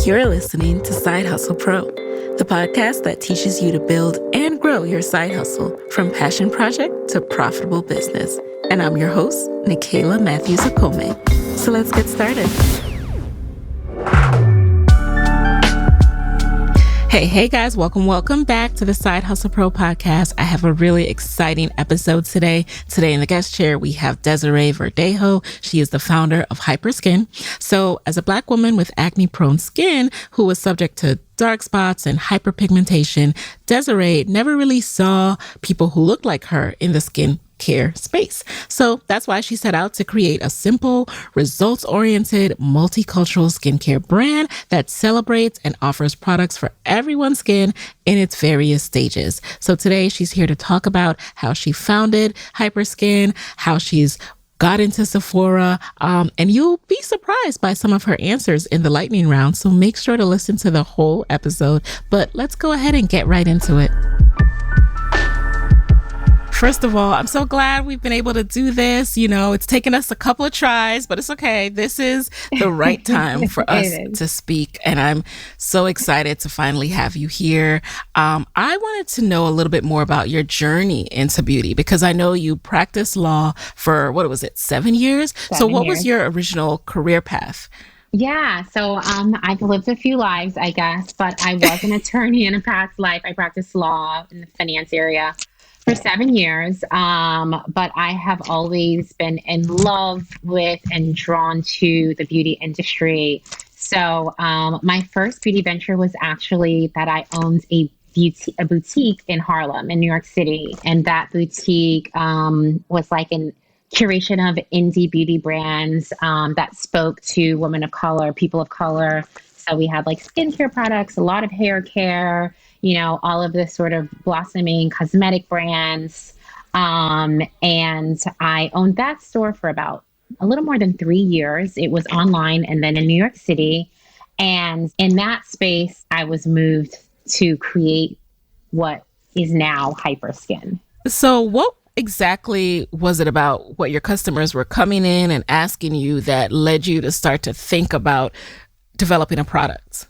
You're listening to Side Hustle Pro, the podcast that teaches you to build and grow your side hustle from passion project to profitable business. And I'm your host, Nicaila Matthews-Okome. So let's get started. Hey guys, welcome back to the Side Hustle Pro podcast. I have a really exciting episode today. Today in the guest chair, we have Desiree Verdejo. She is the founder of Hyperskin. So as a Black woman with acne-prone skin who was subject to dark spots and hyperpigmentation, Desiree never really saw people who looked like her in the skin care space. So that's why she set out to create a simple, results-oriented, multicultural skincare brand that celebrates and offers products for everyone's skin in its various stages. So today she's here to talk about how she founded Hyperskin, how she's got into Sephora, and you'll be surprised by some of her answers in the lightning round. So make sure to listen to the whole episode, but let's go ahead and get right into it. First of all, I'm so glad we've been able to do this. You know, it's taken us a couple of tries, but it's okay. This is the right time for us to speak. And I'm so excited to finally have you here. I wanted to know a little bit more about your journey into beauty, because I know you practiced law for, 7 years? What was your original career path? Yeah, so I've lived a few lives, I guess, but I was an attorney in a past life. I practiced law in the finance area for 7 years, but I have always been in love with and drawn to the beauty industry. So my first beauty venture was actually that I owned a boutique in Harlem, in New York City, and that boutique was like a curation of indie beauty brands that spoke to women of color, people of color. So we had like skincare products, a lot of hair care, you know, all of this sort of blossoming cosmetic brands. And I owned that store for about a little more than 3 years. It was online and then in New York City. And in that space, I was moved to create what is now Hyperskin. So what exactly was it about what your customers were coming in and asking you that led you to start to think about developing a product?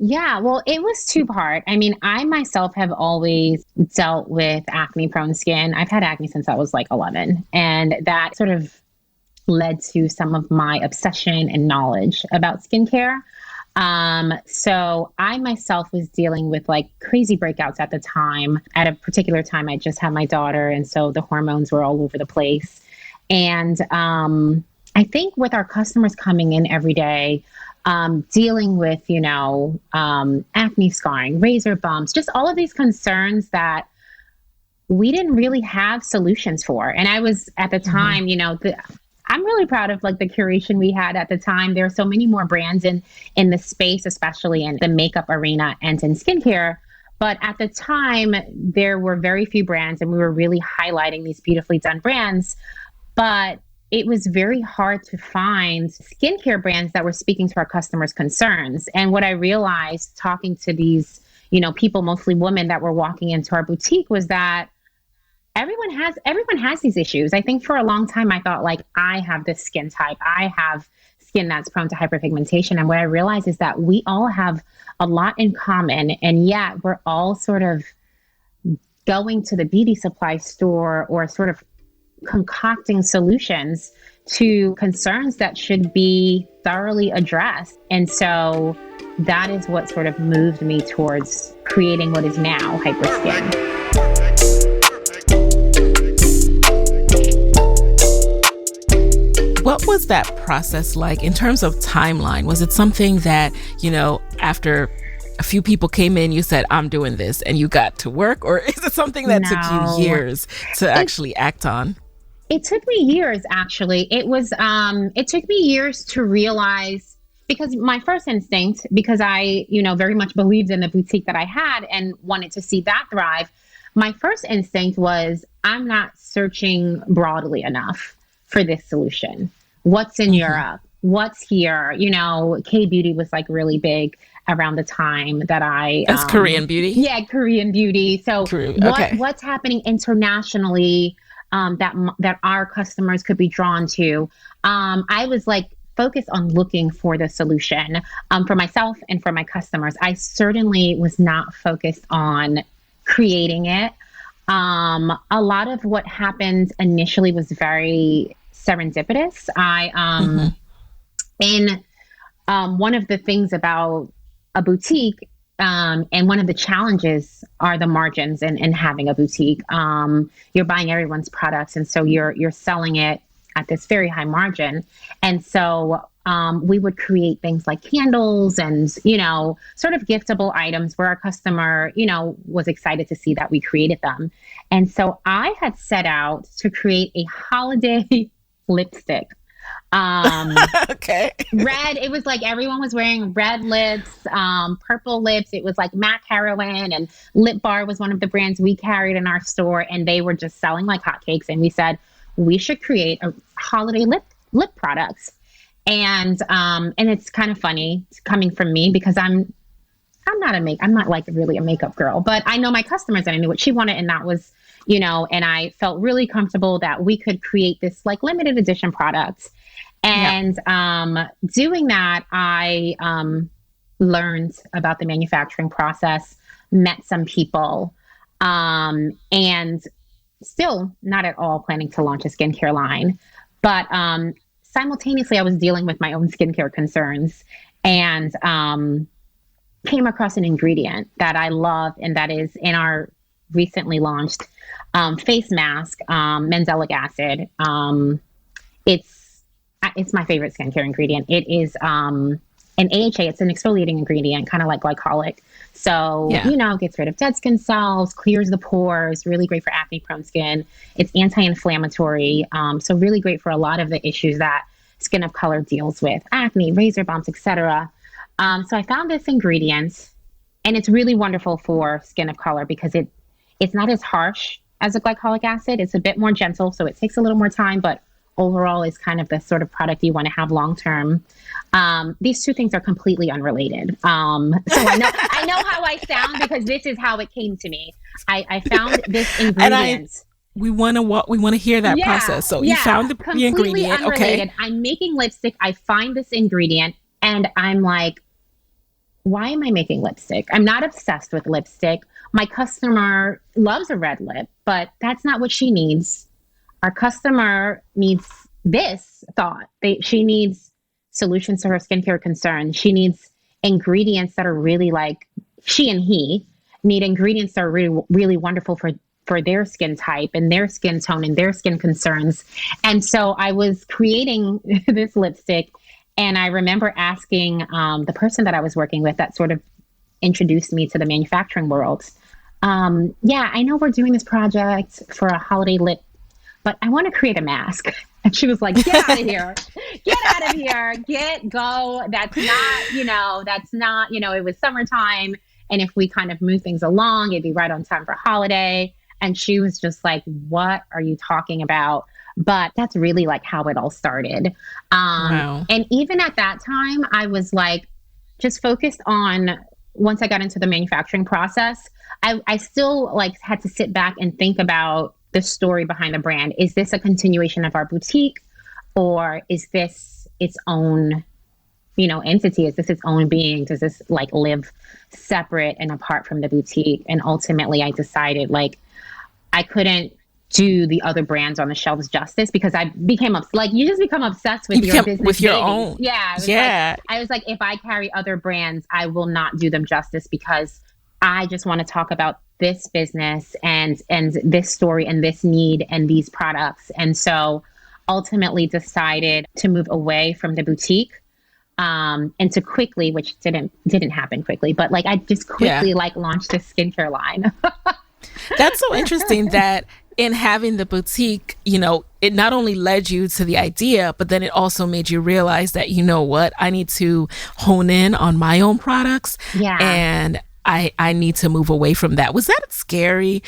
Yeah, well, it was two-part. I mean, I myself have always dealt with acne-prone skin. I've had acne since I was like 11, and that sort of led to some of my obsession and knowledge about skincare. So I myself was dealing with like crazy breakouts at the time. At a particular time, I just had my daughter, and so the hormones were all over the place. And I think with our customers coming in every day, dealing with, you know, acne scarring, razor bumps, just all of these concerns that we didn't really have solutions for. And I was at the time, you know, I'm really proud of like the curation we had at the time. There are so many more brands in the space, especially in the makeup arena and in skincare. But at the time, there were very few brands, and we were really highlighting these beautifully done brands. But it was very hard to find skincare brands that were speaking to our customers' concerns. And what I realized talking to these, you know, people, mostly women that were walking into our boutique, was that everyone has these issues. I think for a long time, I thought like, I have this skin type. I have skin that's prone to hyperpigmentation. And what I realized is that we all have a lot in common. And yet we're all sort of going to the beauty supply store or sort of concocting solutions to concerns that should be thoroughly addressed. And so that is what sort of moved me towards creating what is now Hyperskin. What was that process like in terms of timeline? Was it something that, you know, after a few people came in, you said, I'm doing this, and you got to work? Or is it something that took you years to actually act on? It took me years, actually. It took me years to realize, because my first instinct, because I, you know, very much believed in the boutique that I had and wanted to see that thrive. My first instinct was, I'm not searching broadly enough for this solution. What's in Europe? What's here? You know, K-beauty was like really big around the time that I... That's Korean beauty? Yeah, Korean beauty. So what's happening internationally that our customers could be drawn to? I was like focused on looking for the solution for myself and for my customers. I certainly was not focused on creating it. A lot of what happened initially was very serendipitous. In one of the things about a boutique, and one of the challenges are the margins in having a boutique. You're buying everyone's products, and so you're selling it at this very high margin. And so we would create things like candles and, you know, sort of giftable items where our customer, you know, was excited to see that we created them. And so I had set out to create a holiday lipstick. Okay. Red, it was like everyone was wearing red lips, purple lips. It was like MAC Heroin, and Lip Bar was one of the brands we carried in our store, and they were just selling like hotcakes. And we said, we should create a holiday lip products. And it's kind of funny coming from me because I'm not like really a makeup girl, but I know my customers and I knew what she wanted. And that was, you know, and I felt really comfortable that we could create this like limited edition product. And doing that, I learned about the manufacturing process, met some people, and still not at all planning to launch a skincare line. But simultaneously, I was dealing with my own skincare concerns and came across an ingredient that I love, and that is in our recently launched face mask, benzoic acid. It's my favorite skincare ingredient. It is an AHA. It's an exfoliating ingredient, kind of like glycolic. So, you know, gets rid of dead skin cells, clears the pores, really great for acne-prone skin. It's anti-inflammatory. So really great for a lot of the issues that skin of color deals with, acne, razor bumps, etc. So I found this ingredient, and it's really wonderful for skin of color because it's not as harsh as a glycolic acid. It's a bit more gentle, so it takes a little more time, but overall is kind of the sort of product you want to have long term. These two things are completely unrelated. So I know how I sound because this is how it came to me. I found this ingredient. We want to hear that process. So you found the ingredient. Unrelated. Okay. I'm making lipstick. I find this ingredient and I'm like, why am I making lipstick? I'm not obsessed with lipstick. My customer loves a red lip, but that's not what she needs. Our customer needs this thought. She needs solutions to her skincare concerns. She needs ingredients that are really like, she and he need ingredients that are really, really wonderful for their skin type and their skin tone and their skin concerns. And so I was creating this lipstick, and I remember asking the person that I was working with that sort of introduced me to the manufacturing world. I know we're doing this project for a holiday lip, but I want to create a mask. And she was like, get out of here. Get out of here. Go. That's not, it was summertime. And if we kind of move things along, it'd be right on time for holiday. And she was just like, what are you talking about? But that's really like how it all started. Wow. And even at that time, I was like, just focused on, once I got into the manufacturing process, I still like had to sit back and think about the story behind the brand. Is this a continuation of our boutique, or is this its own, entity? Is this its own being? Does this like live separate and apart from the boutique? And ultimately I decided like I couldn't do the other brands on the shelves justice because I became you just become obsessed with your business, with your own. Yeah. I was like, if I carry other brands, I will not do them justice because I just want to talk about this business and this story and this need and these products. And so ultimately decided to move away from the boutique and to quickly, which didn't happen quickly, but like I just quickly launched this skincare line. That's so interesting that in having the boutique, it not only led you to the idea, but then it also made you realize that, I need to hone in on my own products. Yeah. And I need to move away from that. Was that scary?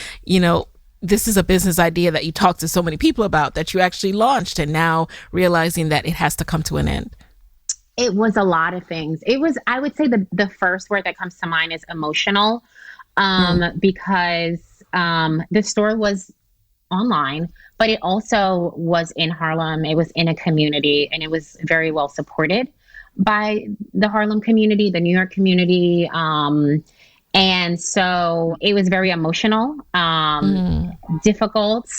This is a business idea that you talked to so many people about that you actually launched, and now realizing that it has to come to an end. It was a lot of things. I would say the first word that comes to mind is emotional, because the store was online, but it also was in Harlem. It was in a community, and it was very well supported by the Harlem community, the New York community. And so it was very emotional, difficult,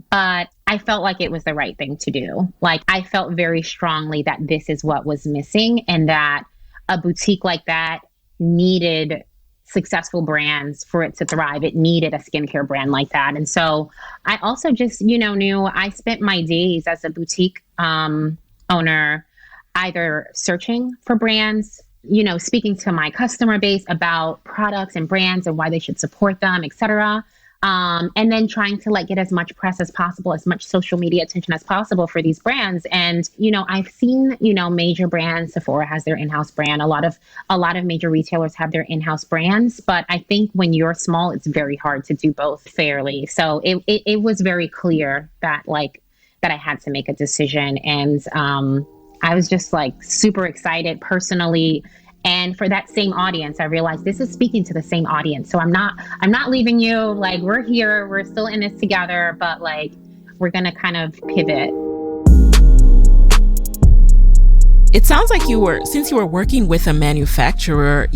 but I felt like it was the right thing to do. Like, I felt very strongly that this is what was missing, and that a boutique like that needed successful brands for it to thrive. It needed a skincare brand like that. And so I also just, knew I spent my days as a boutique owner either searching for brands, speaking to my customer base about products and brands and why they should support them, et cetera. And then trying to get as much press as possible, as much social media attention as possible for these brands. And, I've seen, major brands. Sephora has their in-house brand. A lot of major retailers have their in-house brands. But I think when you're small, it's very hard to do both fairly. So it was very clear that that I had to make a decision. And I was just super excited personally. And for that same audience, I realized this is speaking to the same audience. So I'm not leaving you. We're here, we're still in this together, but we're going to kind of pivot. It sounds like since you were working with a manufacturer,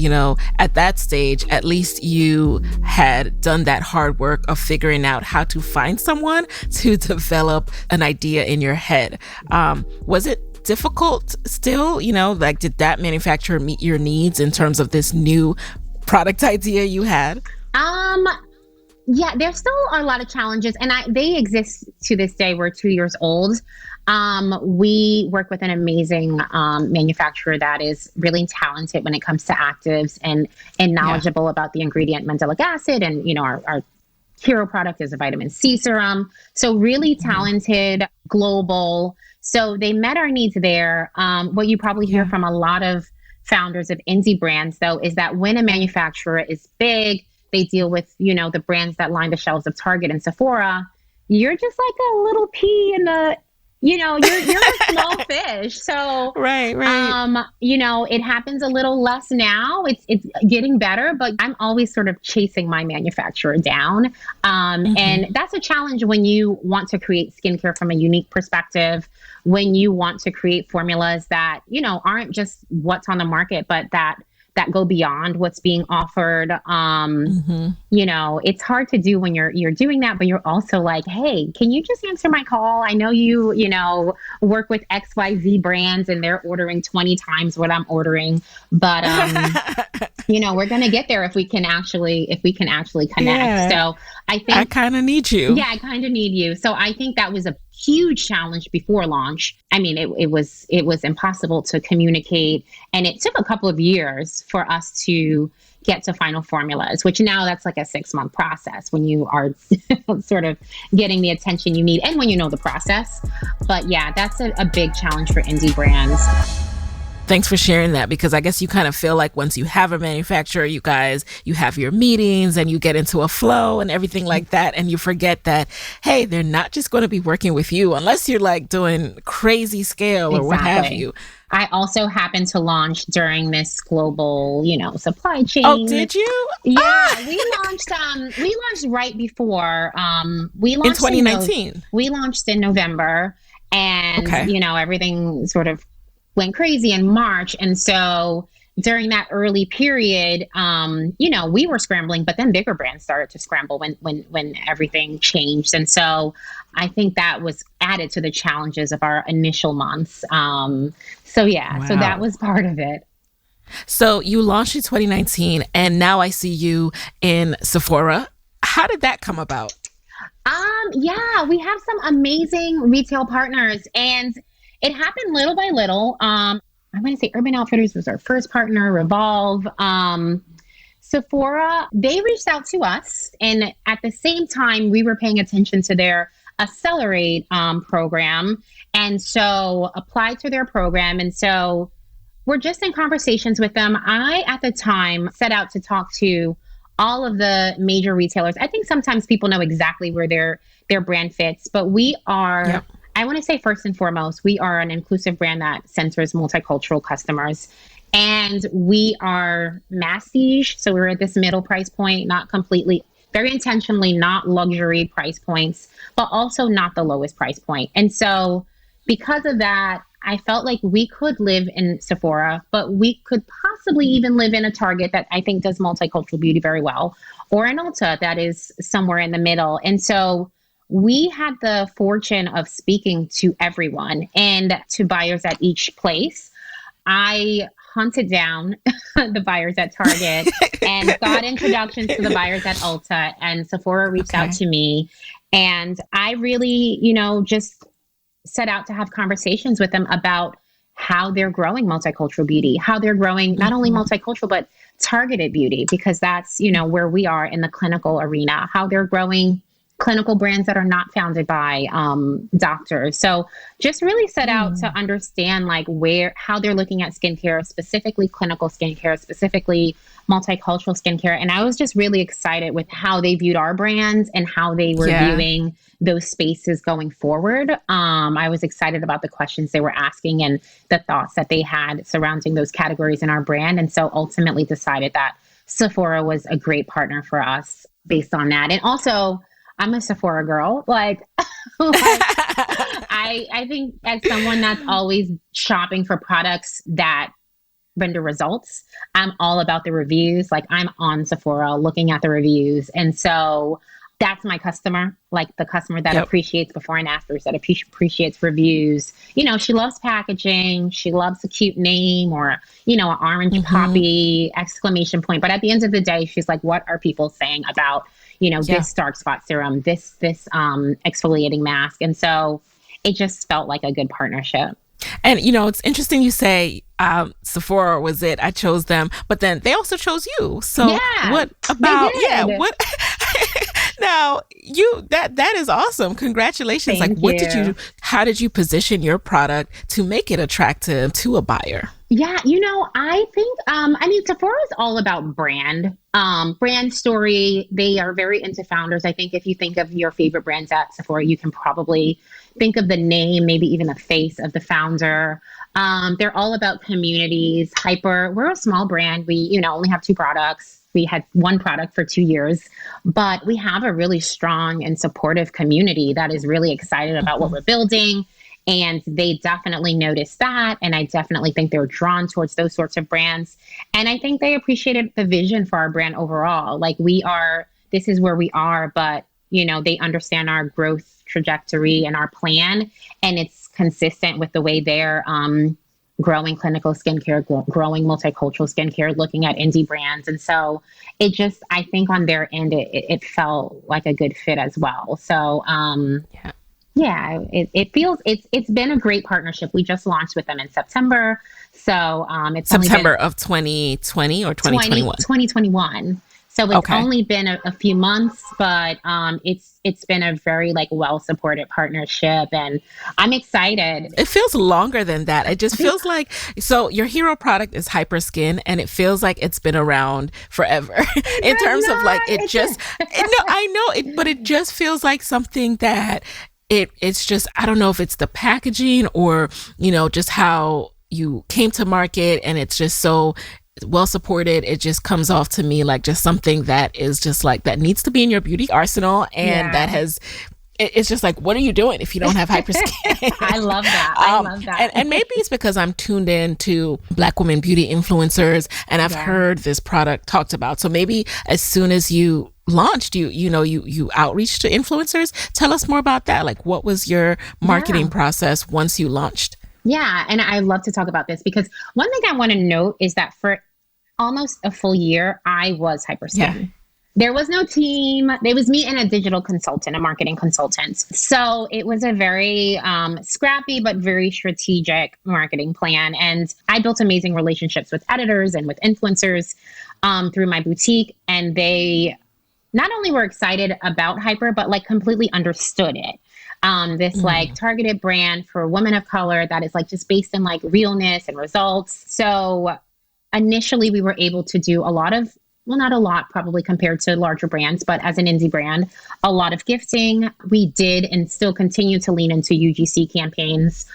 at that stage, at least you had done that hard work of figuring out how to find someone to develop an idea in your head. Was it difficult still? Did that manufacturer meet your needs in terms of this new product idea you had? Yeah, there still are a lot of challenges, and they exist to this day. We're 2 years old. We work with an amazing manufacturer that is really talented when it comes to actives and knowledgeable about the ingredient mandelic acid. And, our hero product is a vitamin C serum. So really talented, global. So they met our needs there. What you probably hear from a lot of founders of indie brands, though, is that when a manufacturer is big, they deal with, the brands that line the shelves of Target and Sephora. You're just like a little pea in the, you're a small fish. So, right. It happens a little less now. It's getting better, but I'm always sort of chasing my manufacturer down. And that's a challenge when you want to create skincare from a unique perspective, when you want to create formulas that, aren't just what's on the market, but that go beyond what's being offered. It's hard to do when you're doing that, but you're also like, hey, can you just answer my call? I know you work with XYZ brands and they're ordering 20 times what I'm ordering, but we're going to get there if we can actually connect. Yeah. So I think I kind of need you. Yeah, I kind of need you. So I think that was a huge challenge before launch. I mean, it was impossible to communicate, and it took a couple of years for us to get to final formulas, which now that's like a 6-month process when you are sort of getting the attention you need and when you know the process. But yeah, that's a big challenge for indie brands. Thanks for sharing that, because I guess you kind of feel like once you have a manufacturer, you have your meetings and you get into a flow and everything like that. And you forget that, hey, they're not just going to be working with you unless you're doing crazy scale or what have you. I also happened to launch during this global, supply chain. Oh, did you? Yeah, we launched right before. We launched in 2019. We launched in November, and everything sort of went crazy in March. And so during that early period, we were scrambling, but then bigger brands started to scramble when everything changed. And so I think that was added to the challenges of our initial months. Wow. So that was part of it. So you launched in 2019, and now I see you in Sephora. How did that come about? Yeah, we have some amazing retail partners, and it happened little by little. I'm going to say Urban Outfitters was our first partner, Revolve. Sephora, they reached out to us. And at the same time, we were paying attention to their Accelerate program. And so applied to their program. And so we're just in conversations with them. I, at the time, set out to talk to all of the major retailers. I think sometimes people know exactly where their brand fits, but we are... Yep. I want to say first and foremost, we are an inclusive brand that centers multicultural customers, and we are masstige. So we're at this middle price point, not completely very intentionally not luxury price points, but also not the lowest price point. And so because of that, I felt like we could live in Sephora, but we could possibly even live in a Target that I think does multicultural beauty very well, or an Ulta that is somewhere in the middle. And so we had the fortune of speaking to everyone and to buyers at each place. I hunted down the buyers at Target and got introductions to the buyers at Ulta, and Sephora reached out to me. And I really, just set out to have conversations with them about how they're growing multicultural beauty, how they're growing not only multicultural, but targeted beauty, because that's, where we are in the clinical arena, how they're growing clinical brands that are not founded by doctors. So just really set out to understand how they're looking at skincare, specifically clinical skincare, specifically multicultural skincare. And I was just really excited with how they viewed our brands and how they were viewing those spaces going forward. I was excited about the questions they were asking and the thoughts that they had surrounding those categories in our brand. And so ultimately decided that Sephora was a great partner for us based on that. And also, I'm a Sephora girl. I think as someone that's always shopping for products that render results, I'm all about the reviews. I'm on Sephora looking at the reviews. And so that's my customer, the customer that appreciates before and afters, that appreciates reviews. She loves packaging. She loves a cute name or, an orange poppy exclamation point. But at the end of the day, she's like, what are people saying about this dark spot serum, this exfoliating mask? And so it just felt like a good partnership. And, it's interesting you say Sephora was it. I chose them, but then they also chose you. So what about, what now that is awesome. Congratulations. Thank you. How did you position your product to make it attractive to a buyer? Yeah, I think, Sephora is all about brand story. They are very into founders. I think if you think of your favorite brands at Sephora, you can probably think of the name, maybe even a face of the founder. They're all about communities. We're a small brand. We, only have 2 products. We had 1 product for 2 years, but we have a really strong and supportive community that is really excited about what we're building. And they definitely noticed that. And I definitely think they were drawn towards those sorts of brands. And I think they appreciated the vision for our brand overall. This is where we are, but, they understand our growth trajectory and our plan. And it's consistent with the way they're growing clinical skincare, growing multicultural skincare, looking at indie brands. And so I think on their end, it felt like a good fit as well. So, it feels it's been a great partnership. We just launched with them in September. So it's September of 2020 or 2021? 2021. So it's only been a few months, but it's been a very well-supported partnership, and I'm excited. It feels longer than that. It just feels like, so your hero product is Hyper Skin, and it feels like it's been around forever in terms of I know it, but it just feels like something that it's just, I don't know if it's the packaging or, just how you came to market, and it's just so well supported. It just comes off to me like just something that is just that needs to be in your beauty arsenal. And it's just what are you doing if you don't have Hyper Skin? I love that. And maybe it's because I'm tuned in to Black women beauty influencers, and I've heard this product talked about. So maybe as soon as you launched, you outreach to influencers. Tell us more about that. What was your marketing process once you launched? Yeah. And I love to talk about this because one thing I want to note is that for almost a full year, I was Hyper Skin. Yeah. There was no team. There was me and a digital consultant, a marketing consultant. So it was a very scrappy, but very strategic marketing plan. And I built amazing relationships with editors and with influencers through my boutique. And they not only were excited about Hyper, but completely understood it. This targeted brand for women of color that is just based in realness and results. So initially we were able to do a lot of, well, not a lot probably compared to larger brands, but as an indie brand, a lot of gifting. We did and still continue to lean into UGC campaigns.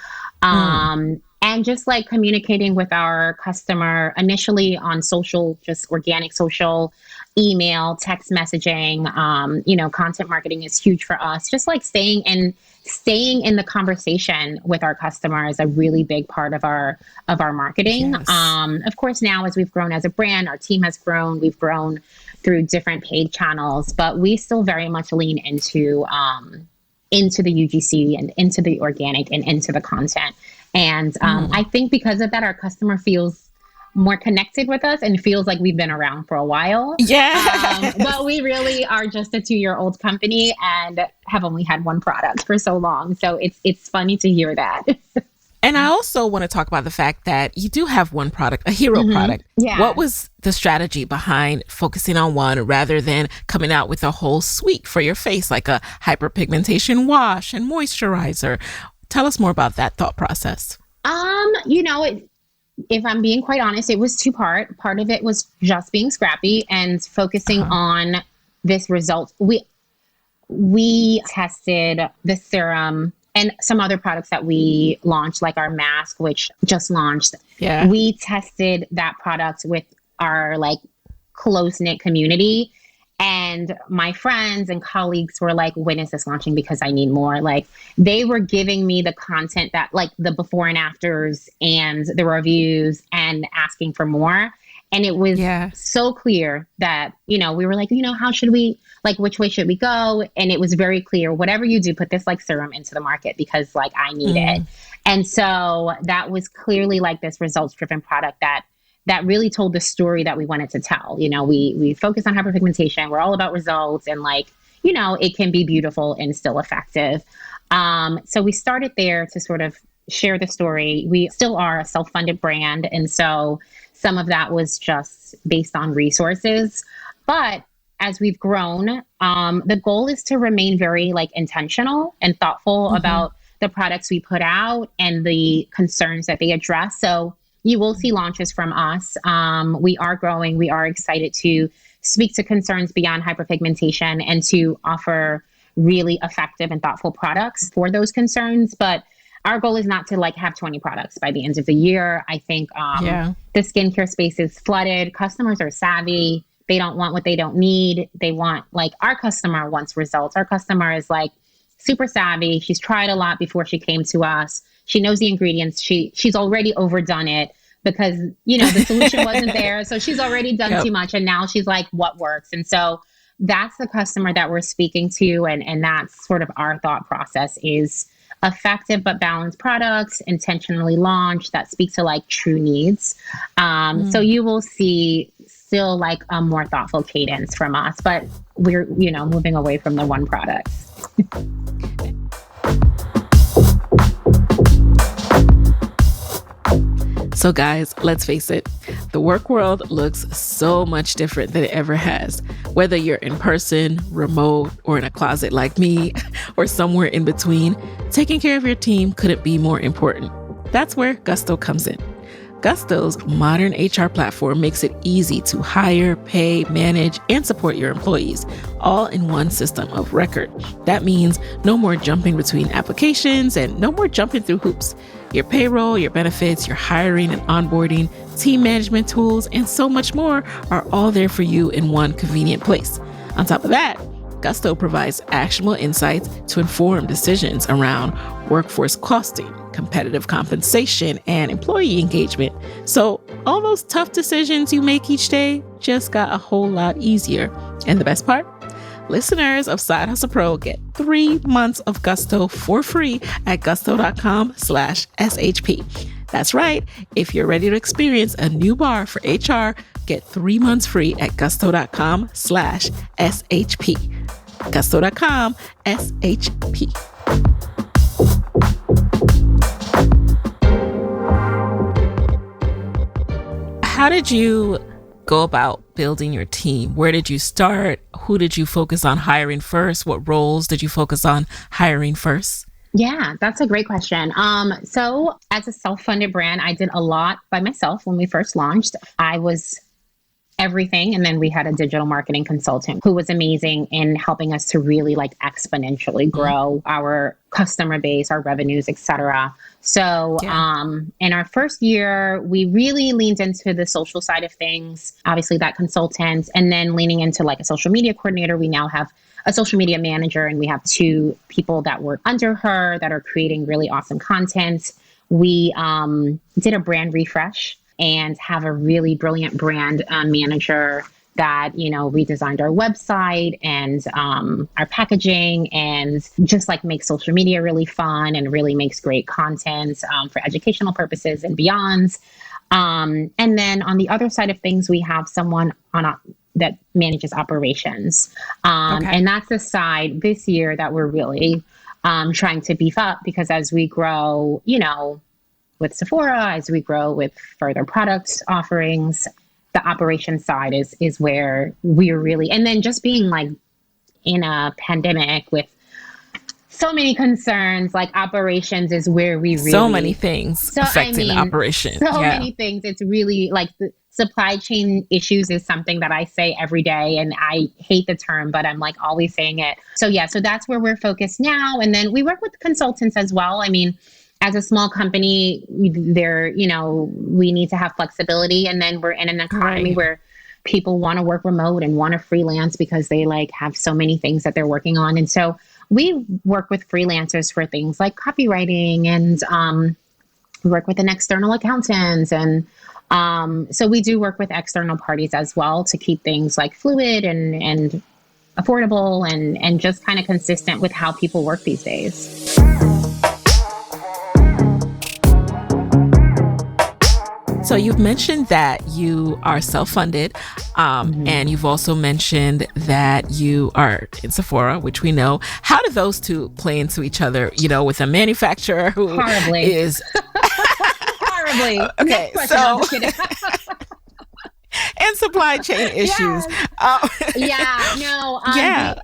and just like communicating with our customer initially on social, just organic social, email, text messaging. Content marketing is huge for us. Just like staying in the conversation with our customer is a really big part of our marketing. Yes. Of course, now as we've grown as a brand, our team has grown. We've grown through different paid channels, but we still very much lean into the UGC and into the organic and into the content. And I think because of that, our customer feels more connected with us and feels like we've been around for a while. Yeah. But we really are just a 2-year-old company and have only had one product for so long. So it's funny to hear that. And I also want to talk about the fact that you do have one product, a hero product. Yeah. What was the strategy behind focusing on one rather than coming out with a whole suite for your face, like a hyperpigmentation wash and moisturizer? Tell us more about that thought process. If I'm being quite honest, it was two-part. Part of it was just being scrappy and focusing on this result. We tested the serum and some other products that we launched, like our mask, which just launched. Yeah. We tested that product with our like close-knit community. And my friends and colleagues were like, when is this launching? Because I need more. Like they were giving me the content that like the before and afters and the reviews and asking for more. And it was so clear that, we were like, how should we, like, which way should we go? And it was very clear, whatever you do, put this like serum into the market because like I need it. And so that was clearly like this results driven product that really told the story that we wanted to tell. We focus on hyperpigmentation. We're all about results and like, it can be beautiful and still effective. So we started there to sort of share the story. We still are a self-funded brand. And so some of that was just based on resources. But as we've grown, the goal is to remain very like intentional and thoughtful about the products we put out and the concerns that they address. So you will see launches from us. We are growing. We are excited to speak to concerns beyond hyperpigmentation and to offer really effective and thoughtful products for those concerns. But our goal is not to like have 20 products by the end of the year. I think the skincare space is flooded. Customers are savvy. They don't want what they don't need. They want like our customer wants results. Our customer is like super savvy. She's tried a lot before she came to us. She knows the ingredients. She's already overdone it because, the solution wasn't there. So she's already done too much. And now she's like, what works? And so that's the customer that we're speaking to. And that's sort of our thought process is effective but balanced products, intentionally launched that speak to like true needs. So you will see still like a more thoughtful cadence from us, but we're, moving away from the one product. So guys, let's face it, the work world looks so much different than it ever has. Whether you're in person, remote, or in a closet like me, or somewhere in between, taking care of your team couldn't be more important. That's where Gusto comes in. Gusto's modern HR platform makes it easy to hire, pay, manage, and support your employees, all in one system of record. That means no more jumping between applications and no more jumping through hoops. Your payroll, your benefits, your hiring and onboarding, team management tools, and so much more are all there for you in one convenient place. On top of that, Gusto provides actionable insights to inform decisions around workforce costing, competitive compensation, and employee engagement. So all those tough decisions you make each day just got a whole lot easier. And the best part? Listeners of Side Hustle Pro get 3 months of Gusto for free at gusto.com/SHP. That's right. If you're ready to experience a new bar for HR, get 3 months free at gusto.com/SHP. Gusto.com/SHP. How did you go about building your team? Where did you start? Who did you focus on hiring first? What roles did you focus on hiring first? Yeah, that's a great question. So as a self-funded brand, I did a lot by myself when we first launched. I was everything. And then we had a digital marketing consultant who was amazing in helping us to really like exponentially grow our customer base, our revenues, etc. So in our first year, we really leaned into the social side of things, obviously that consultant, and then leaning into like a social media coordinator. We now have a social media manager, and we have 2 people that work under her that are creating really awesome content. We did a brand refresh and have a really brilliant brand manager that, redesigned our website and our packaging, and just like makes social media really fun and really makes great content for educational purposes and beyond. And then on the other side of things, we have someone that manages operations. And that's the side this year that we're really trying to beef up, because as we grow, with Sephora, as we grow with further product offerings, the operations side is where we're really, and then just being like in a pandemic with so many concerns, like operations is where we really, so many things affecting operations. So many things. It's really like the supply chain issues is something that I say every day, and I hate the term, but I'm like always saying it. So that's where we're focused now. And then we work with consultants as well. I mean, as a small company, we need to have flexibility. And then we're in an economy where people want to work remote and want to freelance because they like have so many things that they're working on. And so we work with freelancers for things like copywriting, and we work with an external accountant. And so we do work with external parties as well to keep things like fluid and affordable and just kind of consistent with how people work these days. So you've mentioned that you are self-funded, and you've also mentioned that you are in Sephora, which we know. How do those 2 play into each other, with a manufacturer who is... Horribly. Okay, next question. so... I'm just kidding. And supply chain issues.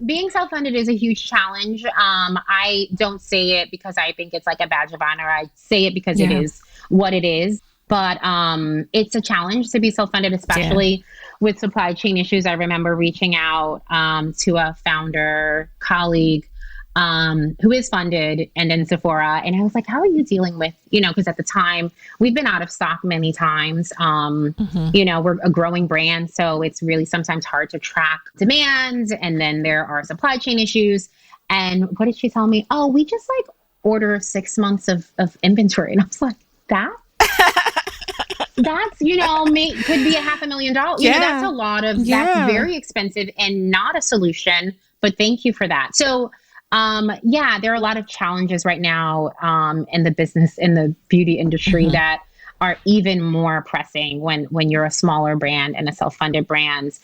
Being self-funded is a huge challenge. I don't say it because I think it's like a badge of honor. I say it because it is what it is. But it's a challenge to be self-funded, especially with supply chain issues. I remember reaching out to a founder colleague who is funded and in Sephora. And I was like, how are you dealing with, because at the time we've been out of stock many times. We're a growing brand. So it's really sometimes hard to track demand. And then there are supply chain issues. And what did she tell me? Oh, we just like order 6 months of inventory. And I was like, that's, could be $500,000. That's a lot of, that's very expensive and not a solution, but thank you for that. So, there are a lot of challenges right now, in the beauty industry that are even more pressing when you're a smaller brand and a self-funded brand.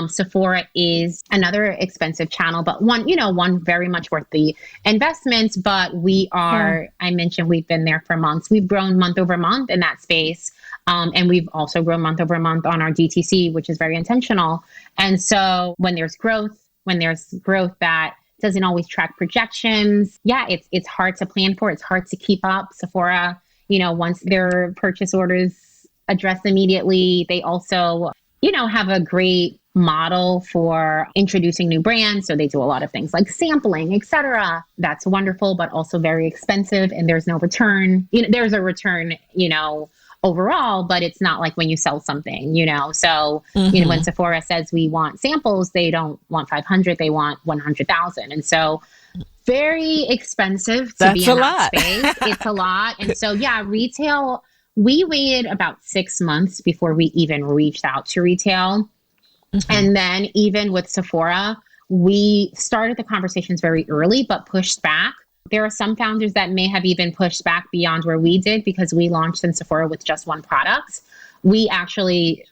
Sephora is another expensive channel, but one very much worth the investment. But we are, I mentioned, we've been there for months. We've grown month over month in that space. And we've also grown month over month on our DTC, which is very intentional. And so when there's growth that doesn't always track projections, it's hard to plan for. It's hard to keep up. Sephora, once their purchase orders addressed immediately, they also, have a great model for introducing new brands. So they do a lot of things like sampling, etc. That's wonderful, but also very expensive. And there's no return. There's a return, overall, but it's not like when you sell something, So, when Sephora says we want samples, they don't want 500, they want 100,000. And so very expensive to be in that space. It's a lot. And so, retail, we waited about 6 months before we even reached out to retail. And then even with Sephora, we started the conversations very early, but pushed back. There are some founders that may have even pushed back beyond where we did because we launched in Sephora with just one product. We actually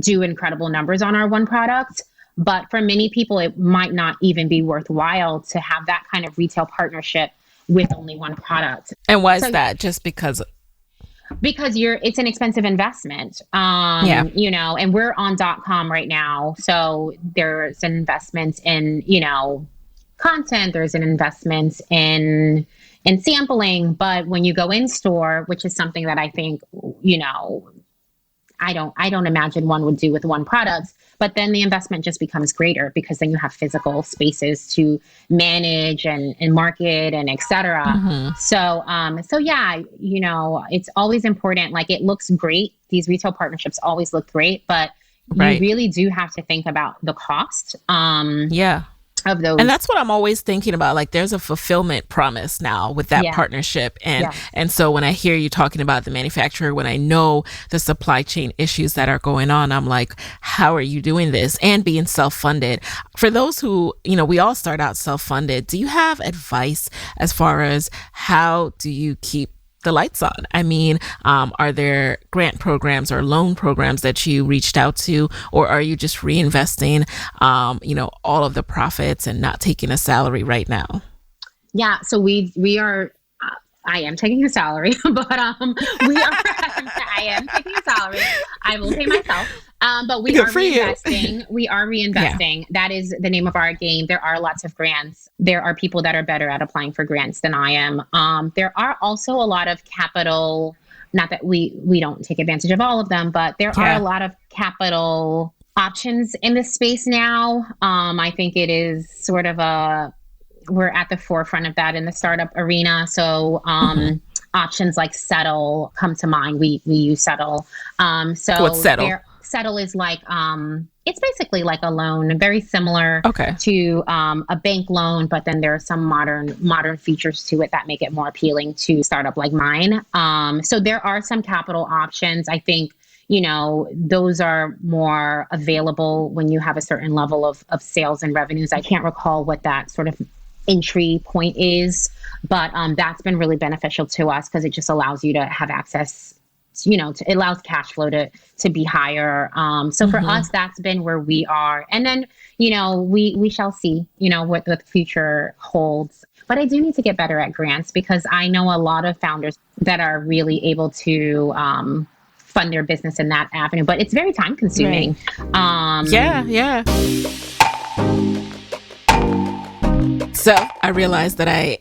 do incredible numbers on our one product, but for many people, it might not even be worthwhile to have that kind of retail partnership with only one product. And why is that? Just because it's an expensive investment, and we're on .com right now. So there's an investment in, content, there's an investment in sampling, but when you go in store, which is something that I think, I don't imagine one would do with one product. But then the investment just becomes greater because then you have physical spaces to manage and market and et cetera. So yeah, it's always important. Like, it looks great. These retail partnerships always look great, but you really do have to think about the cost. Of those. And that's what I'm always thinking about. Like, there's a fulfillment promise now with that partnership. And so when I hear you talking about the manufacturer, when I know the supply chain issues that are going on, I'm like, how are you doing this and being self-funded? For those who, we all start out self-funded. Do you have advice as far as how do you keep the lights on? I mean, are there grant programs or loan programs that you reached out to, or are you just reinvesting, all of the profits and not taking a salary right now? Yeah. So we are, I am taking a salary, but I am taking a salary. I will pay myself. But we are reinvesting. We are reinvesting. Yeah. That is the name of our game. There are lots of grants. There are people that are better at applying for grants than I am. There are also a lot of capital, not that we don't take advantage of all of them, but there are a lot of capital options in this space now. I think it is sort of we're at the forefront of that in the startup arena. So, options like Settle come to mind. We use Settle. So what's Settle? Settle is like, it's basically like a loan, very similar to a bank loan, but then there are some modern features to it that make it more appealing to a startup like mine. So there are some capital options. I think, those are more available when you have a certain level of sales and revenues. I can't recall what that sort of entry point is, but that's been really beneficial to us because it just allows you to have access, it allows cash flow to be higher. So for us, that's been where we are. And then, we shall see, what the future holds. But I do need to get better at grants because I know a lot of founders that are really able to fund their business in that avenue, but it's very time consuming. Yeah. So I realized that I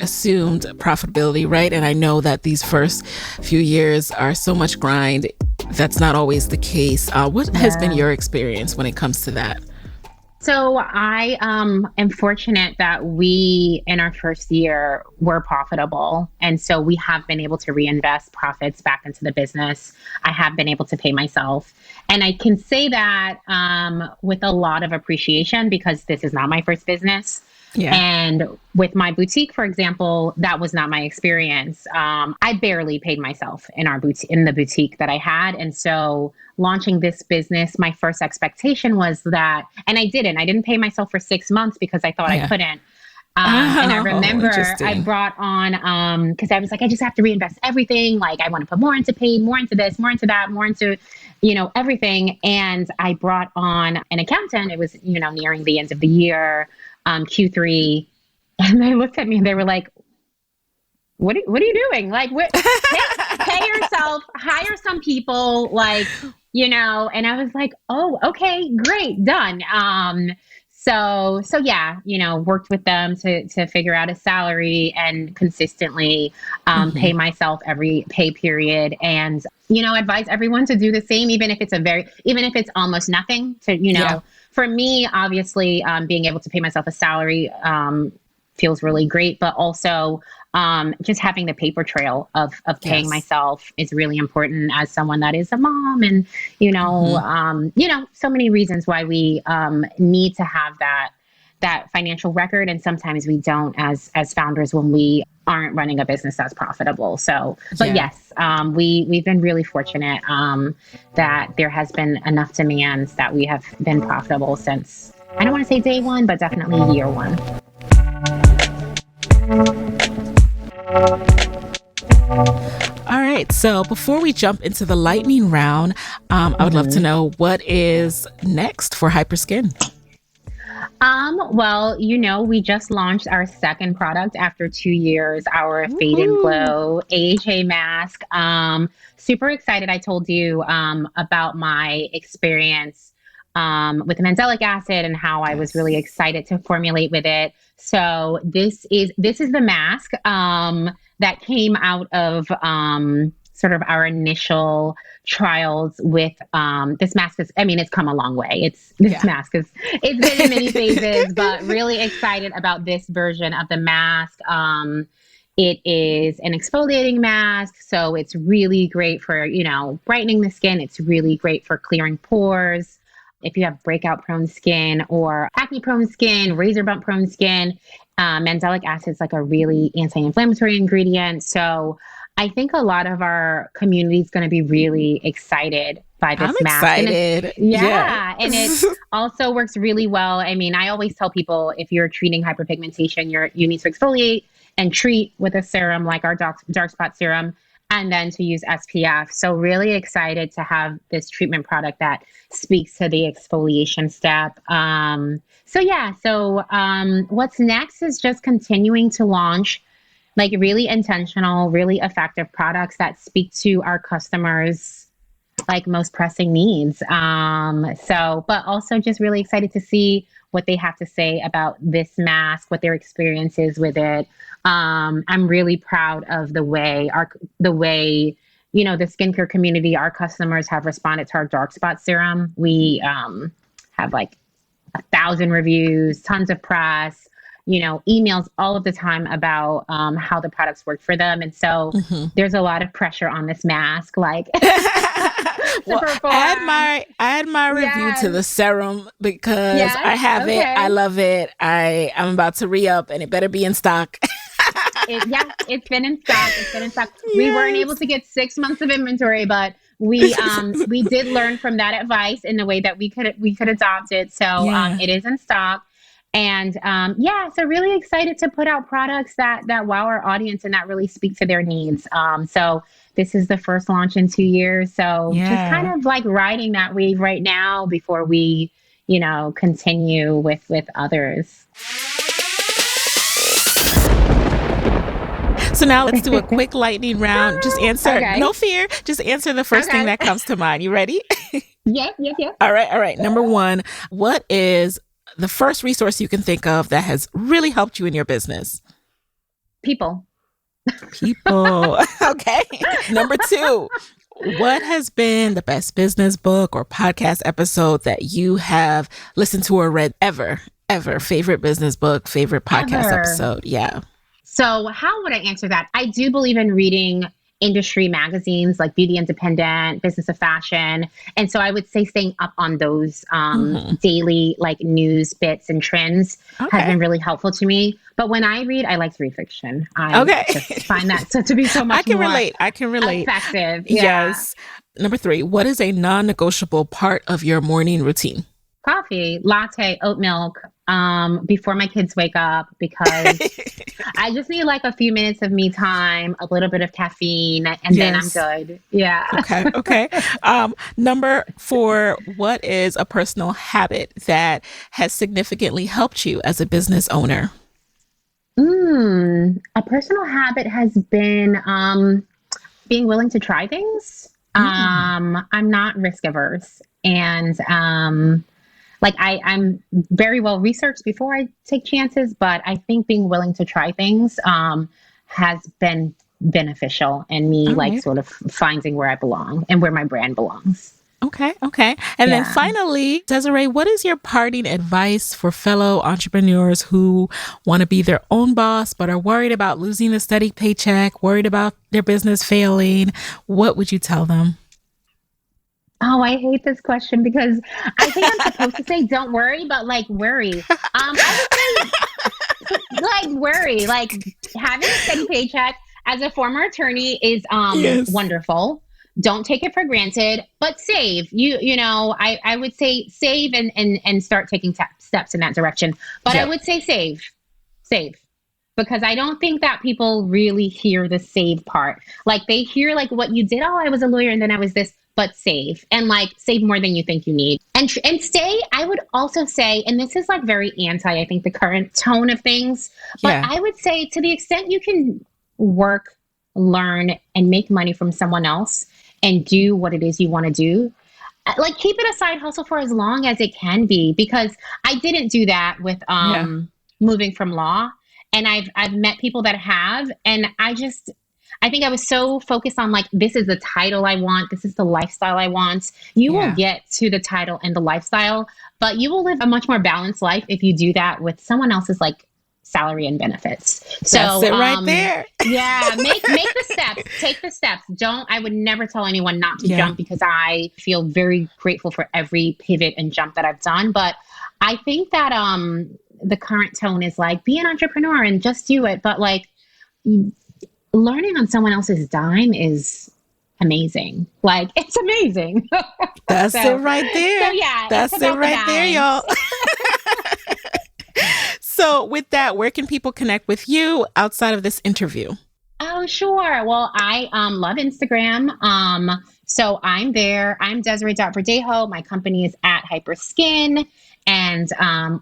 assumed profitability, right? And I know that these first few years are so much grind. That's not always the case. What has been your experience when it comes to that? So I am fortunate that we, in our first year, were profitable. And so we have been able to reinvest profits back into the business. I have been able to pay myself. And I can say that with a lot of appreciation because this is not my first business. Yeah. And with my boutique, for example, that was not my experience. I barely paid myself in the boutique that I had. And so launching this business, my first expectation was that, and I didn't pay myself for 6 months because I thought I couldn't. And I remember I brought on, because I was like, I just have to reinvest everything. Like, I want to put more into paid, more into this, more into that, more into, everything. And I brought on an accountant. It was, nearing the end of the year. Q3, and they looked at me and they were like, what are you doing? Like, pay yourself, hire some people, like, and I was like, oh, okay, great, done. So yeah, worked with them to figure out a salary and consistently pay myself every pay period, and advise everyone to do the same, even if it's almost nothing. For me, obviously, being able to pay myself a salary feels really great, but also just having the paper trail of paying myself is really important as someone that is a mom, and so many reasons why we need to have that financial record, and sometimes we don't as founders when we aren't running a business that's profitable. So, but yes, we've been really fortunate that there has been enough demands that we have been profitable since, I don't want to say day one, but definitely year one. All right. So before we jump into the lightning round, I would love to know what is next for Hyperskin. Well, we just launched our second product after 2 years, our Fade and Glow AHA mask. Super excited. I told you about my experience with the mandelic acid and how I was really excited to formulate with it. So this is the mask that came out of sort sort of our initial trials with this mask. It's come a long way. Mask it's been in many phases, but really excited about this version of the mask. It is an exfoliating mask, so it's really great for, brightening the skin. It's really great for clearing pores. If you have breakout prone skin or acne prone skin, razor bump prone skin, mandelic acid is like a really anti-inflammatory ingredient. So I think a lot of our community is going to be really excited by this I'm mask. excited. And it also works really well. I mean, I always tell people, if you're treating hyperpigmentation, you need to exfoliate and treat with a serum like our dark spot serum, and then to use SPF. So really excited to have this treatment product that speaks to the exfoliation step. What's next is just continuing to launch like really intentional, really effective products that speak to our customers' like most pressing needs. But also just really excited to see what they have to say about this mask, what their experience is with it. I'm really proud of the way the skincare community, our customers have responded to our dark spot serum. We have like 1,000 reviews, tons of press, emails all of the time about how the products work for them. And so there's a lot of pressure on this mask, like well, add my review to the serum because I have it. I love it. I'm about to re-up and it better be in stock. It's been in stock. Yes. We weren't able to get 6 months of inventory, but we did learn from that advice in the way that we could adopt it. So it is in stock. And so really excited to put out products that wow our audience and that really speak to their needs. So this is the first launch in 2 years. So just kind of like riding that wave right now before we, continue with others. So now let's do a quick lightning round. Just answer, no fear. Just answer the first thing that comes to mind. You ready? Yeah. All right. Number one, what is the first resource you can think of that has really helped you in your business? People. Okay. Number two, what has been the best business book or podcast episode that you have listened to or read ever? Favorite business book, favorite podcast episode? Yeah. So how would I answer that? I do believe in reading industry magazines like Beauty Independent, Business of Fashion. And so I would say staying up on those daily like news bits and trends has been really helpful to me. But when I read, I like to read fiction. I just find that to be so much I can relate. Effective. Yeah. Yes. Number three, what is a non-negotiable part of your morning routine? Coffee, latte, oat milk, before my kids wake up, because I just need like a few minutes of me time, a little bit of caffeine, and then I'm good. Yeah. Okay. Number four, what is a personal habit that has significantly helped you as a business owner? A personal habit has been being willing to try things. I'm not risk averse, and I'm very well researched before I take chances, but I think being willing to try things has been beneficial in me, sort of finding where I belong and where my brand belongs. Okay. And then finally, Desiree, what is your parting advice for fellow entrepreneurs who want to be their own boss, but are worried about losing a steady paycheck, worried about their business failing? What would you tell them? Oh, I hate this question because I think I'm supposed to say don't worry, but like worry. I would say like worry, like having a steady paycheck as a former attorney is wonderful. Don't take it for granted, but save. I would say save and start taking steps in that direction. But I would say save, because I don't think that people really hear the save part. Like they hear like what you did. Oh, I was a lawyer and then I was this. But save, and like save more than you think you need, and stay. I would also say, and this is like very anti, I think, the current tone of things, but I would say to the extent you can work, learn, and make money from someone else and do what it is you want to do, like keep it a side hustle for as long as it can be, because I didn't do that with moving from law, and I've met people that have, and I think I was so focused on like, this is the title I want. This is the lifestyle I want. You will get to the title and the lifestyle, but you will live a much more balanced life if you do that with someone else's like salary and benefits. So that's it right there. Yeah, make the steps. Take the steps. I would never tell anyone not to jump, because I feel very grateful for every pivot and jump that I've done. But I think that the current tone is like, be an entrepreneur and just do it. But like, learning on someone else's dime is amazing. Like, it's amazing. That's it right there. So yeah, that's it right there, y'all. So with that, where can people connect with you outside of this interview? Oh, sure. Well, I love Instagram. So I'm there. I'm Desiree.Verdejo. My company is at Hyperskin, and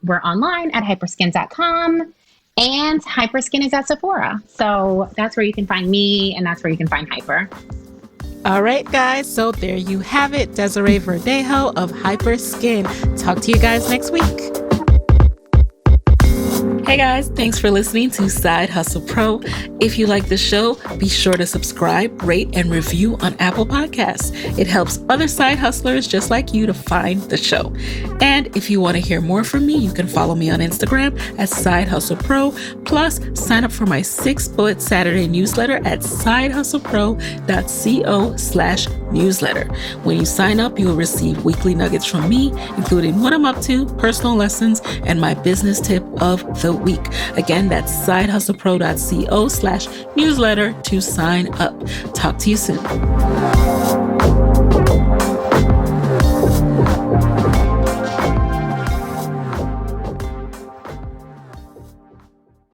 we're online at hyperskin.com, and Hyperskin is at Sephora. So that's where you can find me, and that's where you can find Hyper. All right, guys. So there you have it. Desiree Verdejo of Hyperskin. Talk to you guys next week. Hey guys, thanks for listening to Side Hustle Pro. If you like the show, be sure to subscribe, rate, and review on Apple Podcasts. It helps other side hustlers just like you to find the show. And if you want to hear more from me, you can follow me on Instagram at Side Hustle Pro. Plus, sign up for my 6-bullet Saturday newsletter at sidehustlepro.co/newsletter. When you sign up, you will receive weekly nuggets from me, including what I'm up to, personal lessons, and my business tip of the week. Again, that's sidehustlepro.co/newsletter to sign up. Talk to you soon.